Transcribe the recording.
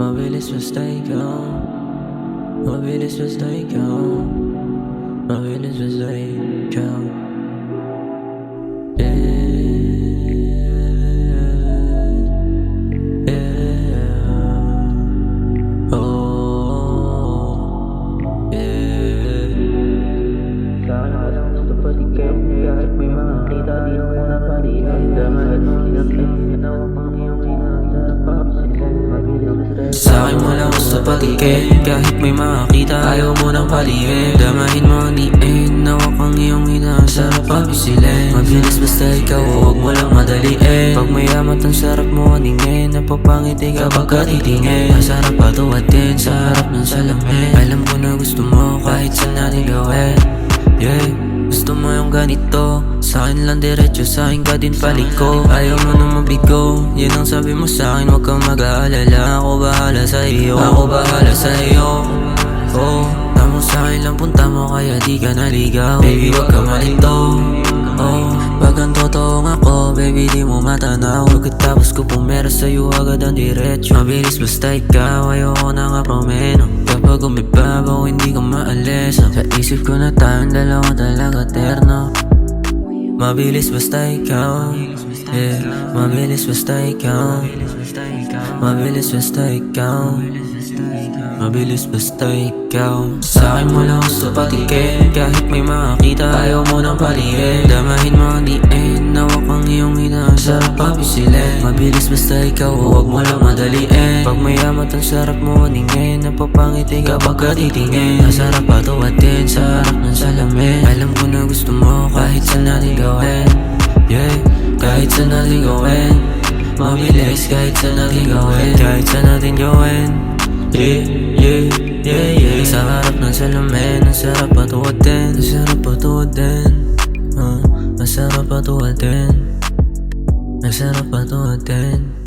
Mabilis basta ikaw. Mabilis basta ikaw. Mabilis basta ikaw. Sa'kin mo lang gusto patikin, kahit may makakita ayaw mo nang palihim. Damahin mo ang diin, nawak ang iyong hina, sarap papisilin. Mabilis basta ikaw, huwag mo lang madaliin. Pag may amat ang sarap mo aningin, napapangiti kapag katitingin. Masarap patuwatin sa harap ng salamin. Alam ko na gusto mo kahit saan natin gawin. Yeah, gusto mo yung ganito, sa'kin lang diretso, sa'kin ka din paliko. Ayaw mo na mabigo, yun ang sabi mo sa'kin, huwag kang mag-aalala. Ako bahala sa iyo, ako bahala sa iyo. Oh, tamo sa'kin lang punta mo kaya di ka naligaw. Baby wag ka malito. Oh, pag ang totoong ako, baby di mo matanaw. Pagkatapos ko pumera sa'yo agad ang diretso. Mabilis basta ikaw, ayoko na nga promeno. Kapag umibabaw hindi ka maalis. Sa isip ko na tayong dalawa talaga terno. Mabilis basta ikaw, yeah. Mabilis basta ikaw. Mabilis basta ikaw. Mabilis basta ikaw. Sa'kin mo lang gusto patikin, kahit may makakita ayaw mo nang palihim. Damahin mo ang diin, nawak ang iyong hina, sarap papisilin. Mabilis basta ikaw, huwag mo lang madaliin. Pag may amat ang sarap mo aningin, napapangiti kapag katitingin. Masarap patuwatin sa harap ng salamin. Alam ko na gusto mo kahit saan natin gawin. Yeah, kahit saan natin gawin. Mabilis kahit saan natin gawin. Kahit saan natin gawin. Yeah, yeah, yeah, yeah. Sa harap ng salamin, ang sarap patuwatin. Ang sarap patuwatin. Ang sarap patuwatin. Ang sarap patuwatin.